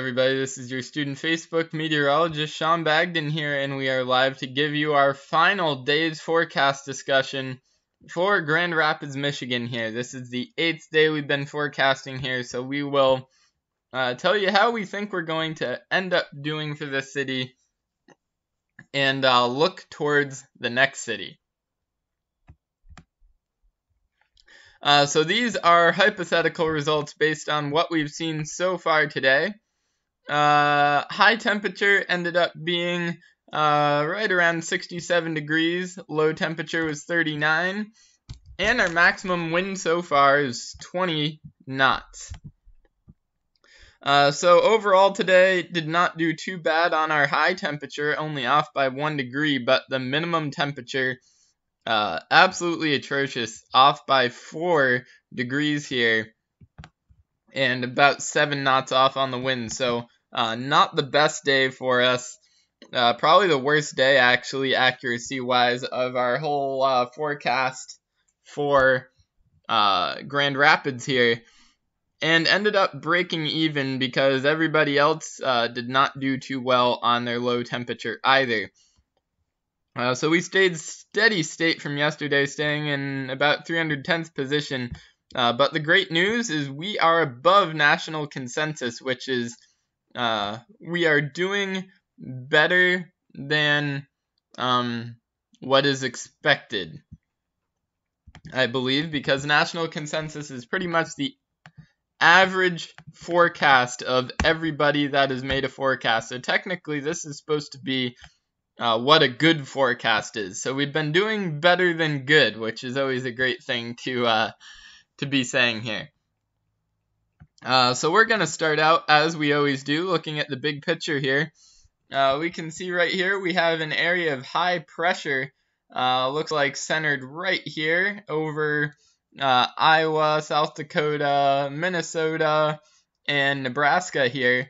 everybody, this is your student Facebook meteorologist Sean Bagden here, and we are live to give you our final day's forecast discussion for Grand Rapids, Michigan here. This is the 8th day we've been forecasting here, so we will tell you how we think we're going to end up doing for this city and look towards the next city. So these are hypothetical results based on what we've seen so far today. High temperature ended up being right around 67 degrees. Low temperature was 39. And our maximum wind so far is 20 knots. So overall today did not do too bad on our high temperature, only off by 1 degree, but the minimum temperature absolutely atrocious, off by 4 degrees here, and about 7 knots off on the wind. So not the best day for us. Probably the worst day, actually, accuracy-wise, of our whole forecast for Grand Rapids here. And ended up breaking even because everybody else did not do too well on their low temperature either. So we stayed steady state from yesterday, staying in about 310th position. But the great news is we are above national consensus, which is we are doing better than what is expected, I believe, because national consensus is pretty much the average forecast of everybody that has made a forecast. So technically this is supposed to be what a good forecast is. So we've been doing better than good, which is always a great thing to be saying here. So we're going to start out, as we always do, looking at the big picture here. We can see right here we have an area of high pressure, looks like centered right here over Iowa, South Dakota, Minnesota, and Nebraska here.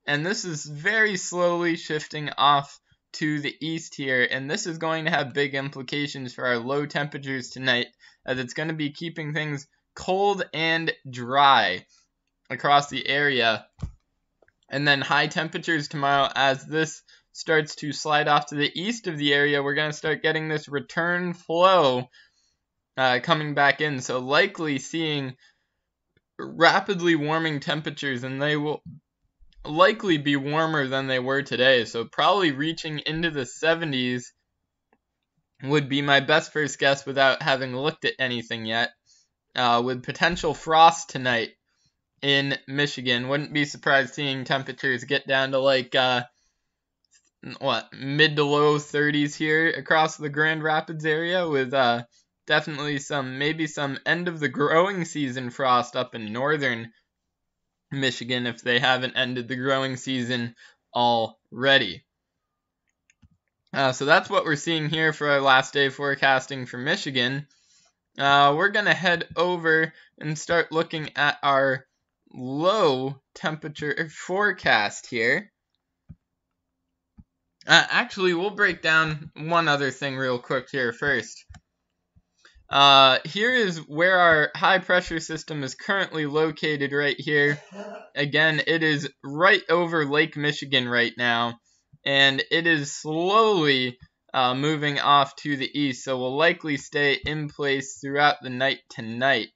And this is very slowly shifting off to the east here, and this is going to have big implications for our low temperatures tonight, as it's going to be keeping things cold and dry across the area. And then high temperatures tomorrow, as this starts to slide off to the east of the area, we're going to start getting this return flow coming back in, so likely seeing rapidly warming temperatures, and they will likely be warmer than they were today, so probably reaching into the 70s would be my best first guess without having looked at anything yet, with potential frost tonight in Michigan. Wouldn't be surprised seeing temperatures get down to like mid to low 30s here across the Grand Rapids area, with definitely maybe some end of the growing season frost up in northern Michigan if they haven't ended the growing season already. So that's what we're seeing here for our last day forecasting for Michigan. We're going to head over and start looking at our low temperature forecast here. Actually, we'll break down one other thing real quick here first. Here is where our high pressure system is currently located right here. Again, it is right over Lake Michigan right now, and it is slowly moving off to the east, so will likely stay in place throughout the night tonight.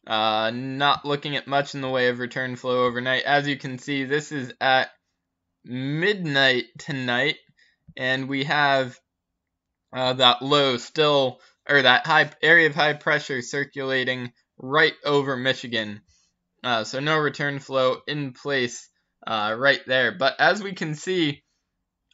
Not looking at much in the way of return flow overnight. As you can see, this is at midnight tonight, and we have that low still, or that high area of high pressure circulating right over Michigan. So no return flow in place right there. But as we can see,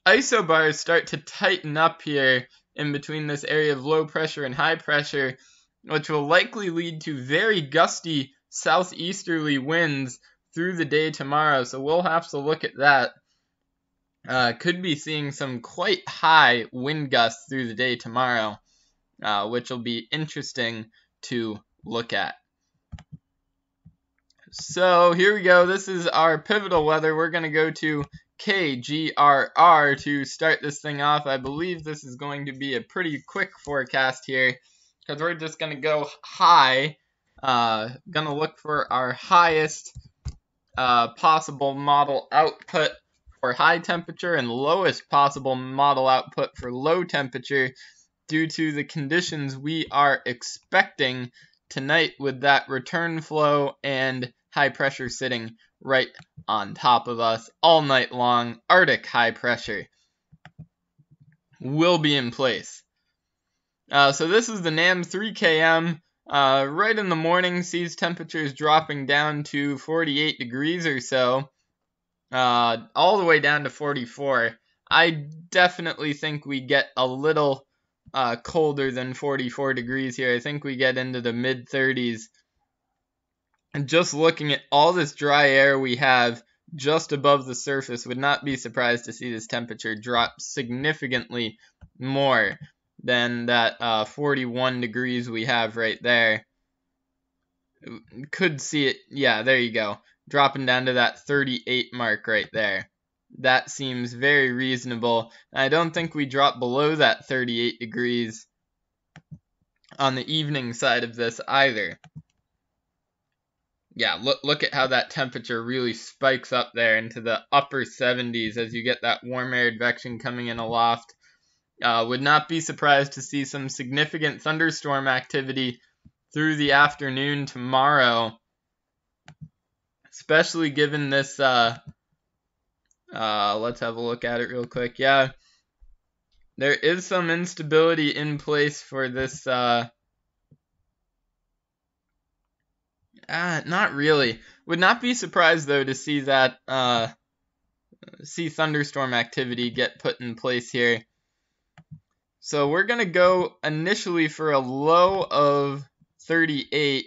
isobars start to tighten up here in between this area of low pressure and high pressure, which will likely lead to very gusty southeasterly winds through the day tomorrow. So we'll have to look at that. Could be seeing some quite high wind gusts through the day tomorrow, which will be interesting to look at. So here we go. This is our pivotal weather. We're going to go to KGRR to start this thing off. I believe this is going to be a pretty quick forecast here, because we're just going to go high. Going to look for our highest possible model output for high temperature and lowest possible model output for low temperature due to the conditions we are expecting tonight with that return flow and high pressure sitting right on top of us all night long. Arctic high pressure will be in place. So this is the NAM 3km. Right in the morning, sees temperatures dropping down to 48 degrees or so, all the way down to 44. I definitely think we get a little colder than 44 degrees here. I think we get into the mid 30s. And just looking at all this dry air we have just above the surface, would not be surprised to see this temperature drop significantly more than that 41 degrees we have right there. Could see it, yeah, there you go, dropping down to that 38 mark right there. That seems very reasonable. I don't think we drop below that 38 degrees on the evening side of this either. Yeah, look at how that temperature really spikes up there into the upper 70s as you get that warm air advection coming in aloft. Would not be surprised to see some significant thunderstorm activity through the afternoon tomorrow, especially given this, let's have a look at it real quick. Yeah, there is some instability in place for this, not really. Would not be surprised though to see that, see thunderstorm activity get put in place here. So we're going to go initially for a low of 38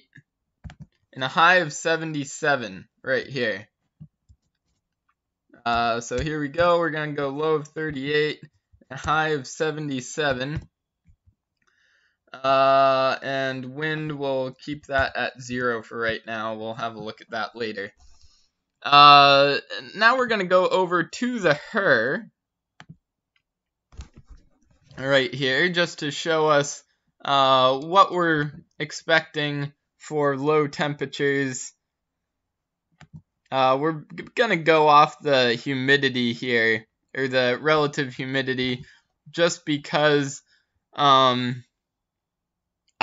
and a high of 77 right here. So here we go. We're going to go low of 38, a high of 77. And wind, we'll keep that at 0 for right now. We'll have a look at that later. Now we're going to go over to the HRR right here just to show us what we're expecting for low temperatures. We're going to go off the humidity here, or the relative humidity, just because I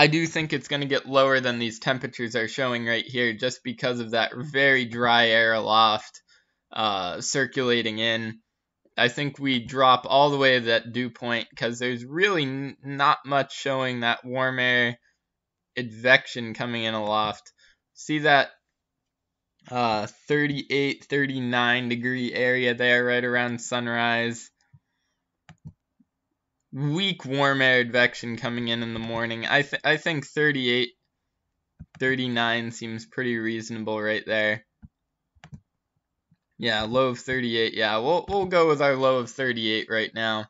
do think it's going to get lower than these temperatures are showing right here, just because of that very dry air aloft circulating in. I think we drop all the way to that dew point because there's really not much showing that warm air advection coming in aloft. See that 38, 39 degree area there right around sunrise. Weak warm air advection coming in the morning. I think 38, 39 seems pretty reasonable right there. Yeah, low of 38. Yeah, we'll go with our low of 38 right now.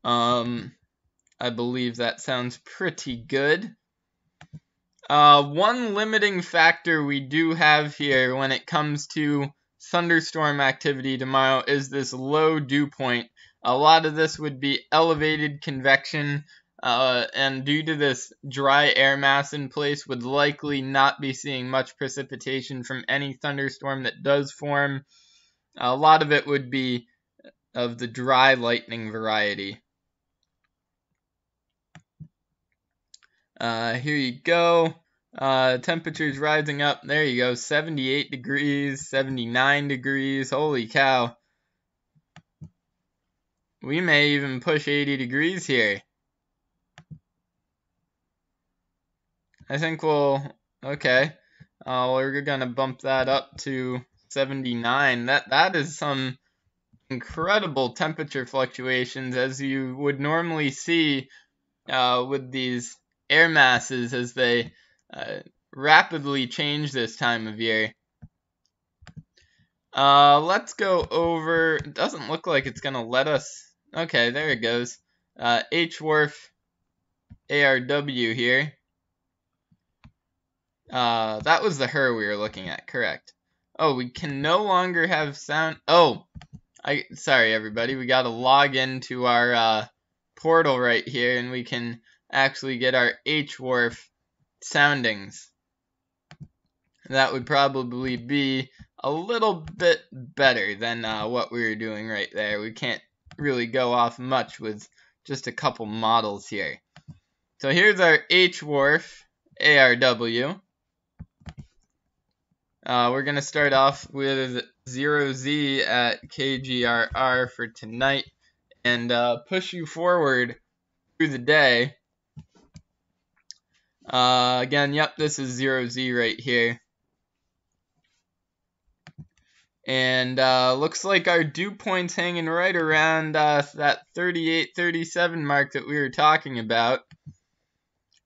I believe that sounds pretty good. One limiting factor we do have here when it comes to thunderstorm activity tomorrow is this low dew point. A lot of this would be elevated convection, and due to this dry air mass in place, would likely not be seeing much precipitation from any thunderstorm that does form. A lot of it would be of the dry lightning variety. Here you go. Temperatures rising up. There you go. 78 degrees, 79 degrees. Holy cow. We may even push 80 degrees here. I think okay. We're gonna bump that up to 79. That is some incredible temperature fluctuations, as you would normally see with these air masses as they rapidly change this time of year. Let's go over. It doesn't look like it's gonna let us. Okay, there it goes. HWRF ARW here. That was the HRR we were looking at, correct? Oh, we can no longer have sound. Oh, sorry everybody. We got to log into our portal right here, and we can actually get our HWRF soundings. that would probably be a little bit better than what we were doing right there. We can't really go off much with just a couple models here. So here's our H-Wharf ARW. We're going to start off with 0Z at KGRR for tonight and push you forward through the day. Again, yep, this is 0Z right here. And looks like our dew point's hanging right around that 38, 37 mark that we were talking about.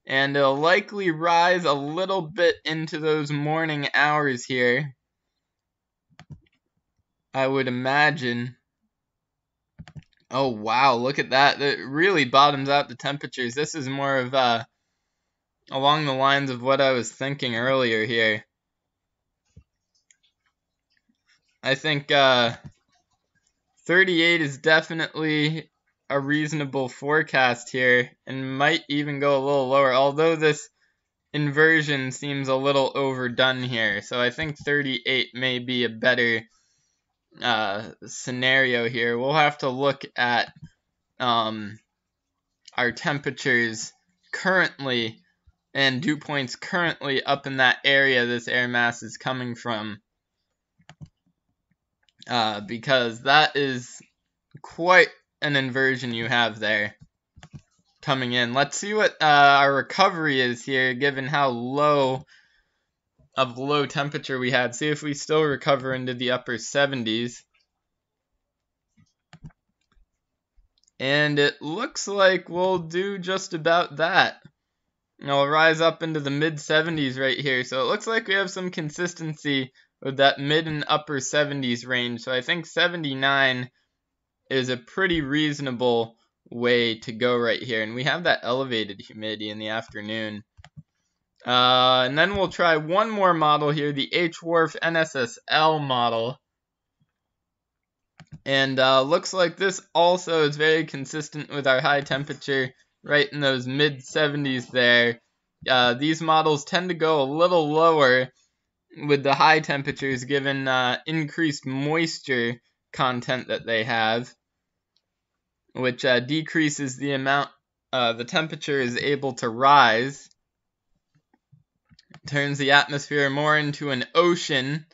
And it'll likely rise a little bit into those morning hours here, I would imagine. Oh, wow, look at that. It really bottoms out the temperatures. This is more of along the lines of what I was thinking earlier here. I think 38 is definitely a reasonable forecast here and might even go a little lower, although this inversion seems a little overdone here. So I think 38 may be a better scenario here. We'll have to look at our temperatures currently and dew points currently up in that area this air mass is coming from, because that is quite an inversion you have there coming in. Let's see what our recovery is here, given how low temperature we had. See if we still recover into the upper 70s. And it looks like we'll do just about that. We'll rise up into the mid 70s right here. So it looks like we have some consistency with that mid and upper 70s range. So I think 79 is a pretty reasonable way to go right here. And we have that elevated humidity in the afternoon. And then we'll try one more model here, the H-Wharf NSSL model. And looks like this also is very consistent with our high temperature right in those mid 70s there. These models tend to go a little lower with the high temperatures given increased moisture content that they have, which decreases the amount the temperature is able to rise. Turns the atmosphere more into an ocean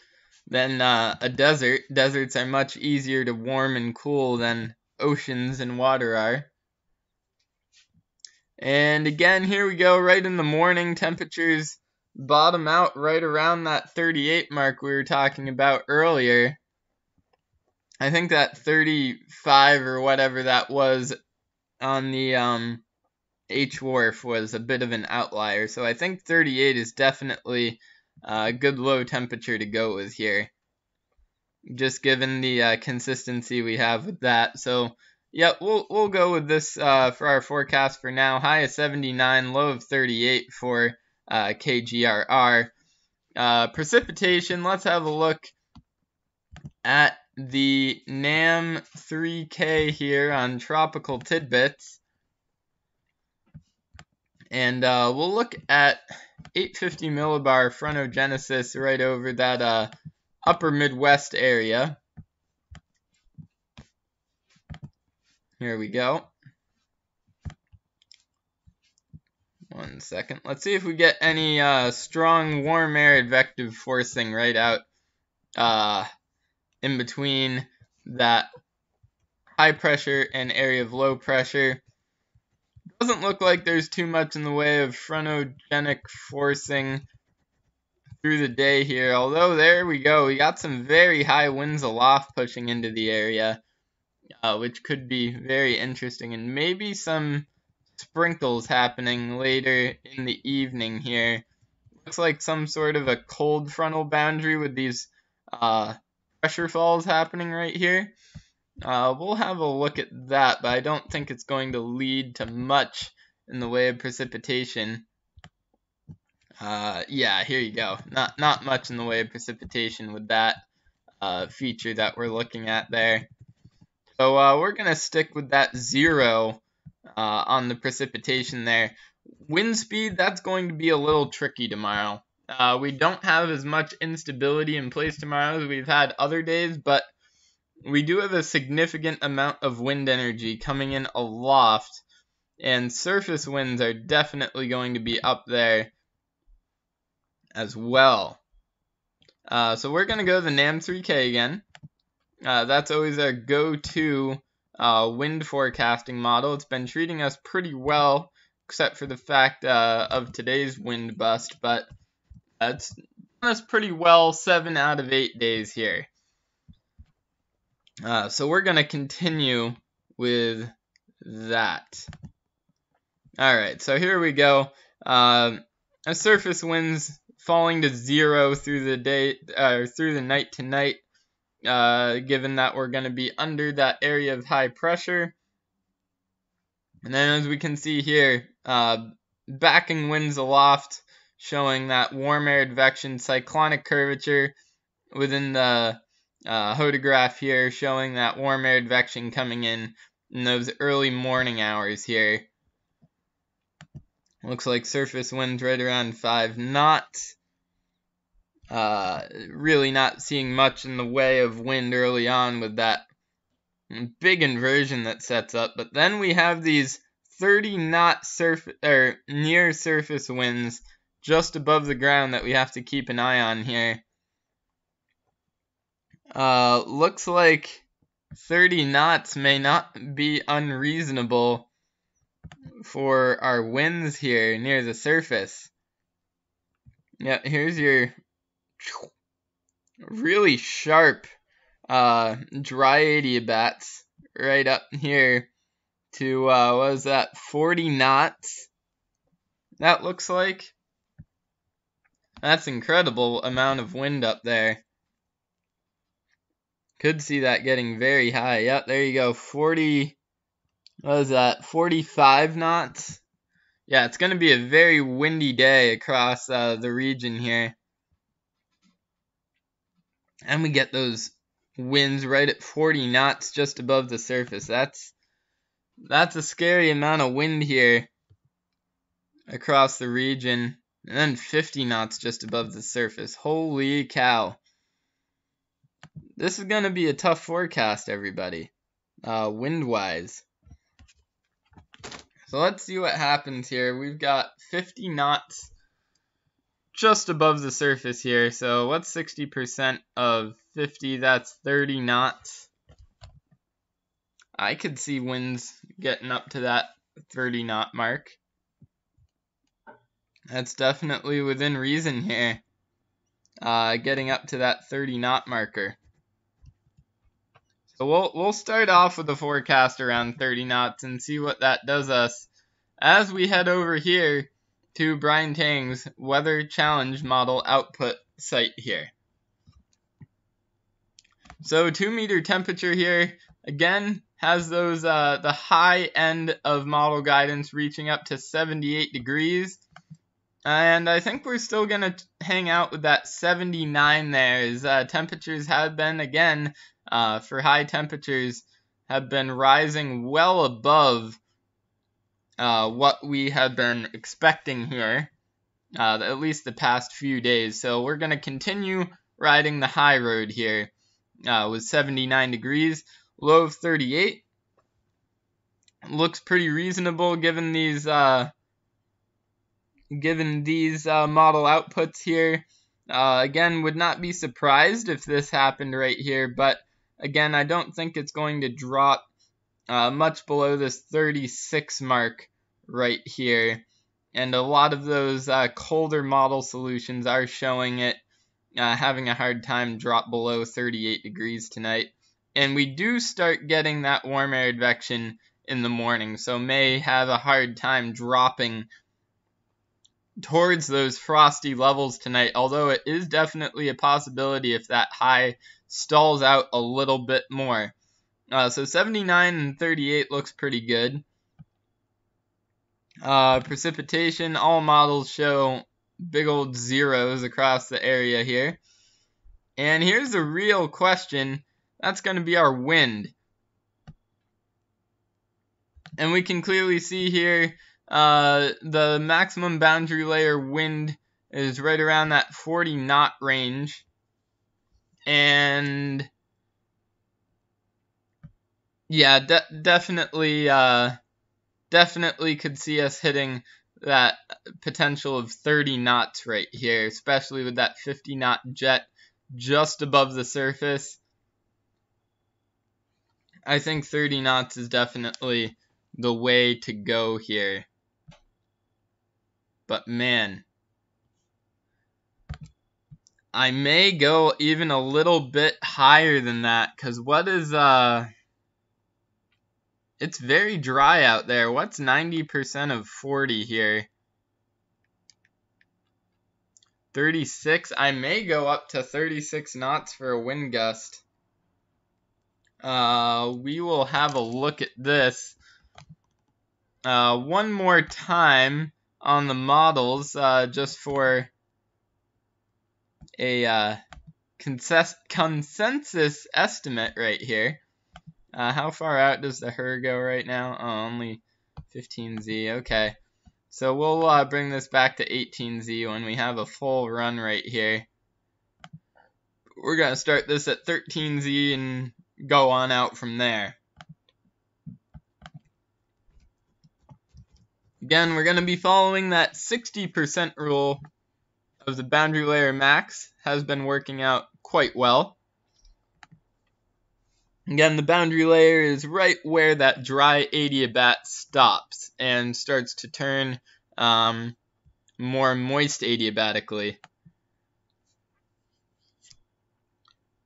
than a desert. Deserts are much easier to warm and cool than oceans and water are. And again, here we go, right in the morning, temperatures bottom out right around that 38 mark we were talking about earlier. I think that 35 or whatever that was on the H-Wharf was a bit of an outlier. So I think 38 is definitely a good low temperature to go with here, just given the consistency we have with that. So yeah, we'll go with this for our forecast for now. High of 79, low of 38 for KGRR. Precipitation, let's have a look at the NAM 3K here on Tropical Tidbits. And we'll look at 850 millibar frontogenesis right over that upper Midwest area. Here we go. 1 second. Let's see if we get any strong warm air advective forcing right out in between that high pressure and area of low pressure. Doesn't look like there's too much in the way of frontogenic forcing through the day here, although there we go. We got some very high winds aloft pushing into the area, which could be very interesting, and maybe some sprinkles happening later in the evening here. Looks like some sort of a cold frontal boundary with these pressure falls happening right here. We'll have a look at that, but I don't think it's going to lead to much in the way of precipitation. Yeah, here you go. Not much in the way of precipitation with that feature that we're looking at there. So we're going to stick with that 0 on the precipitation there. Wind speed, that's going to be a little tricky tomorrow. We don't have as much instability in place tomorrow as we've had other days, but we do have a significant amount of wind energy coming in aloft, and surface winds are definitely going to be up there as well. So we're going to go to the NAM 3K again. That's always our go-to wind forecasting model. It's been treating us pretty well, except for the fact of today's wind bust, but it's done us pretty well 7 out of 8 days here. So we're going to continue with that. Alright, so here we go. Surface winds falling to 0 through the day, through the night tonight, given that we're going to be under that area of high pressure. And then as we can see here, backing winds aloft, showing that warm air advection cyclonic curvature within the hodograph here, showing that warm air advection coming in those early morning hours here. Looks like surface winds right around 5 knots. Really not seeing much in the way of wind early on with that big inversion that sets up. But then we have these 30-knot near surface winds just above the ground that we have to keep an eye on here. Looks like 30 knots may not be unreasonable for our winds here near the surface. Yeah, here's your really sharp dry adiabats right up here to what is that, 40 knots? That looks like. That's incredible amount of wind up there. Could see that getting very high. Yep, there you go. 40, what is that, 45 knots? Yeah, it's going to be a very windy day across the region here. And we get those winds right at 40 knots just above the surface. That's a scary amount of wind here across the region. And then 50 knots just above the surface. Holy cow. This is going to be a tough forecast, everybody, wind-wise. So let's see what happens here. We've got 50 knots just above the surface here. So what's 60% of 50? That's 30 knots. I could see winds getting up to that 30 knot mark. That's definitely within reason here. Getting up to that 30 knot marker. So we'll start off with the forecast around 30 knots and see what that does us as we head over here to Brian Tang's Weather Challenge Model output site here. So 2 meter temperature here, again, has those the high end of model guidance reaching up to 78 degrees. And I think we're still going to hang out with that 79 there, as temperatures have been, again, for high temperatures, have been rising well above what we have been expecting here, at least the past few days. So we're going to continue riding the high road here with 79 degrees, low of 38. Looks pretty reasonable given these model outputs here. Again, would not be surprised if this happened right here, but again, I don't think it's going to drop much below this 36 mark right here. And a lot of those colder model solutions are showing it having a hard time drop below 38 degrees tonight. And we do start getting that warm air advection in the morning, so may have a hard time dropping towards those frosty levels tonight, although it is definitely a possibility if that high stalls out a little bit more. So 79 and 38 looks pretty good. Precipitation, all models show big old zeros across the area here. And here's the real question. That's going to be our wind. And we can clearly see here the maximum boundary layer wind is right around that 40 knot range. And yeah, definitely could see us hitting that potential of 30 knots right here, especially with that 50 knot jet just above the surface. I think 30 knots is definitely the way to go here. But man, I may go even a little bit higher than that, because what is, it's very dry out there. What's 90% of 40 here? 36. I may go up to 36 knots for a wind gust. We will have a look at this one more time on the models, just for a consensus estimate right here. How far out does the HER go right now? Oh, only 15Z. Okay. So we'll bring this back to 18Z when we have a full run right here. We're going to start this at 13Z and go on out from there. Again, we're going to be following that 60% rule of the boundary layer max. Has been working out quite well. Again, the boundary layer is right where that dry adiabat stops and starts to turn more moist adiabatically.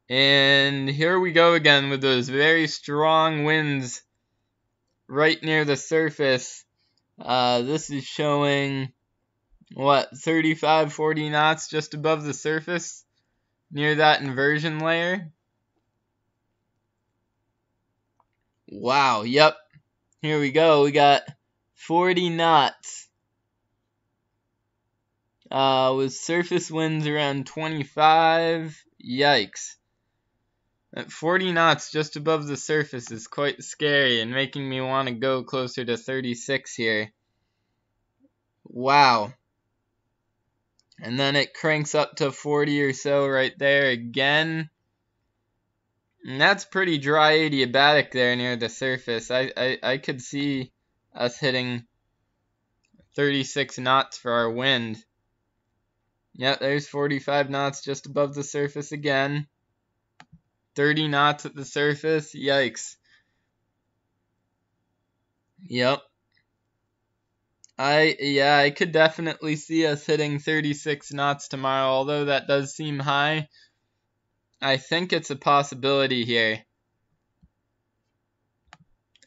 And here we go again with those very strong winds right near the surface. This is showing, what, 35, 40 knots just above the surface near that inversion layer. Wow, yep. Here we go. We got 40 knots. With surface winds around 25. Yikes. At 40 knots just above the surface is quite scary and making me want to go closer to 36 here. Wow. And then it cranks up to 40 or so right there again. And that's pretty dry adiabatic there near the surface. I could see us hitting 36 knots for our wind. Yep, there's 45 knots just above the surface again. 30 knots at the surface. Yikes. Yep. I could definitely see us hitting 36 knots tomorrow, although that does seem high. I think it's a possibility here.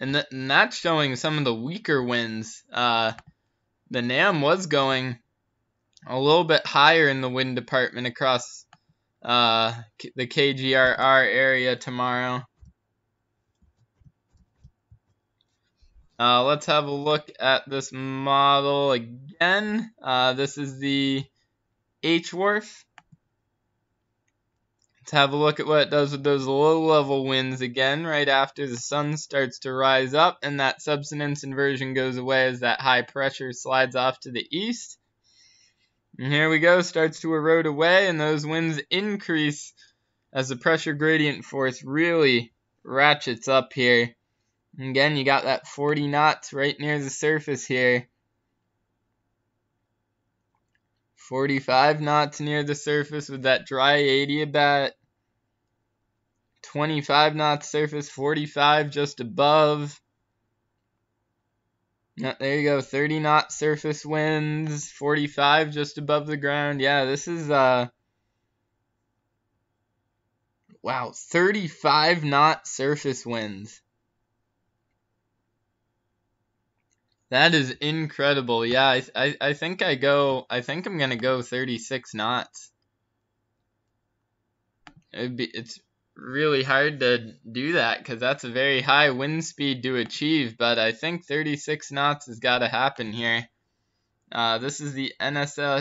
And that's showing some of the weaker winds. The NAM was going a little bit higher in the wind department across the KGRR area tomorrow. Let's have a look at this model again. This is the H-Wharf. Let's have a look at what it does with those low-level winds again right after the sun starts to rise up and that subsidence inversion goes away as that high pressure slides off to the east. And here we go, starts to erode away, and those winds increase as the pressure gradient force really ratchets up here. And again, you got that 40 knots right near the surface here. 45 knots near the surface with that dry adiabat. 25 knots surface, 45 just above. There you go, 30 knot surface winds, 45 just above the ground. Yeah, this is, wow, 35 knot surface winds. That is incredible. Yeah, I think I'm going to go 36 knots. It's really hard to do that because that's a very high wind speed to achieve, but I think 36 knots has got to happen here. This is the NSSL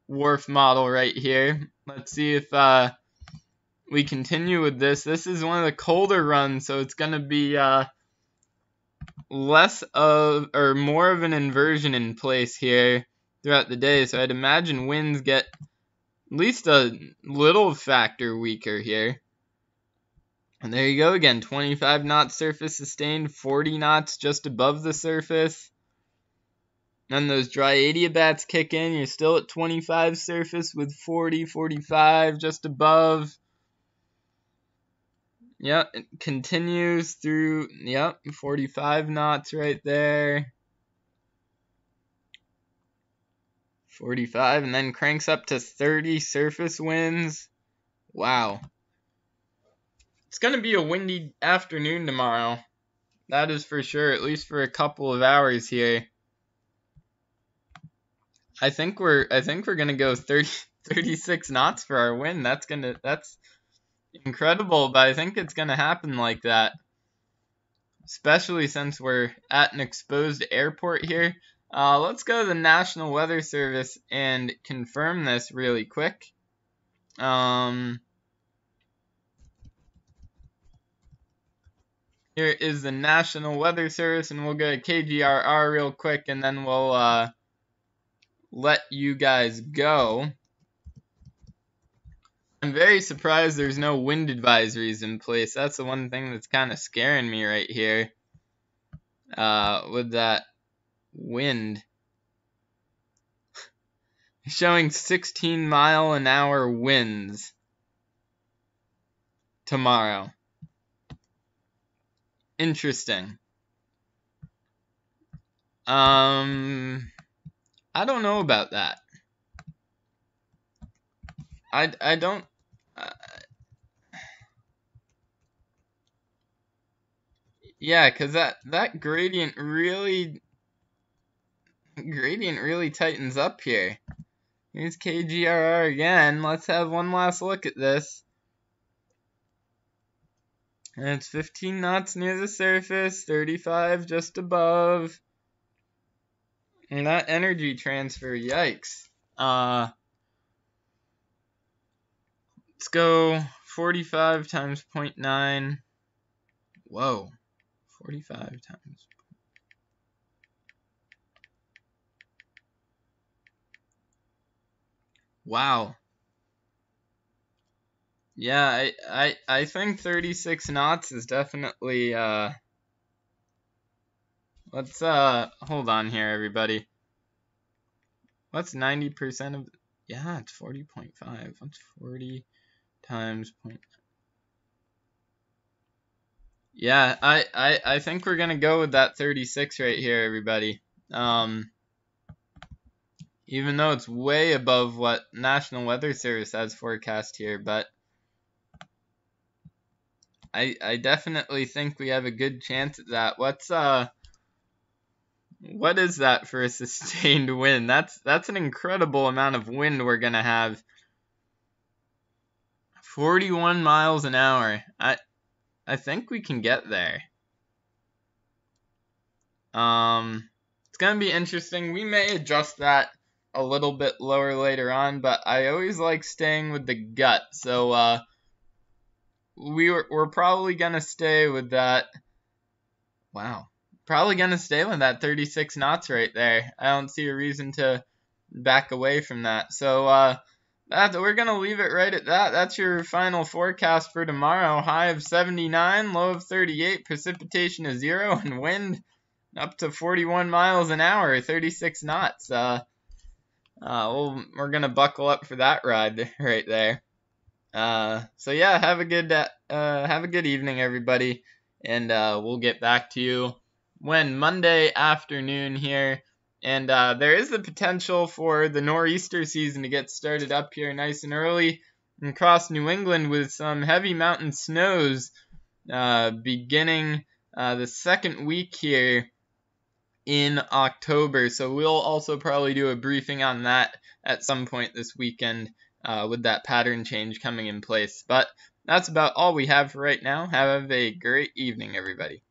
wharf model right here. Let's see if we continue with this. This is one of the colder runs, so it's going to be less of or more of an inversion in place here throughout the day, so I'd imagine winds get at least a little factor weaker here. And there you go again, 25 knots surface sustained, 40 knots just above the surface. Then those dry adiabats kick in, you're still at 25 surface with 40, 45 just above. Yep, it continues through, 45 knots right there. 45, and then cranks up to 30 surface winds. Wow. It's going to be a windy afternoon tomorrow. That is for sure, at least for a couple of hours here. I think we're going to go 36 knots for our wind. That's incredible, but I think it's going to happen like that. Especially since we're at an exposed airport here. Let's go to the National Weather Service and confirm this really quick. Here is the National Weather Service, and we'll go to KGRR real quick, and then we'll let you guys go. I'm very surprised there's no wind advisories in place. That's the one thing that's kind of scaring me right here. With that wind. Showing 16-mile-an-hour winds tomorrow. Interesting. I don't know about that. I don't. Yeah, cause that gradient really tightens up here. Here's KGRR again. Let's have one last look at this. And it's 15 knots near the surface, 35 just above. And that energy transfer, yikes. Let's go 45 times 0.9. Whoa. 45 times. Wow. Yeah, I think 36 knots is definitely let's hold on here, everybody. What's 90% of yeah, it's 40.5. What's 40 times point? Yeah, I think we're gonna go with that 36 right here, everybody. Even though it's way above what National Weather Service has forecast here, but I definitely think we have a good chance at that. What is that for a sustained wind? That's an incredible amount of wind we're gonna have. 41 miles an hour. I think we can get there. It's gonna be interesting. We may adjust that a little bit lower later on, but I always like staying with the gut. So we're probably gonna stay with that. Wow. Probably gonna stay with that 36 knots right there. I don't see a reason to back away from that. So we're gonna leave it right at that. That's your final forecast for tomorrow. High of 79, low of 38, precipitation is 0, and wind up to 41 miles an hour, 36 knots. We're gonna buckle up for that ride right there. So yeah, have a good evening, everybody, and we'll get back to you when Monday afternoon here. And there is the potential for the nor'easter season to get started up here nice and early across New England with some heavy mountain snows beginning the second week here in October. So we'll also probably do a briefing on that at some point this weekend with that pattern change coming in place. But that's about all we have for right now. Have a great evening, everybody.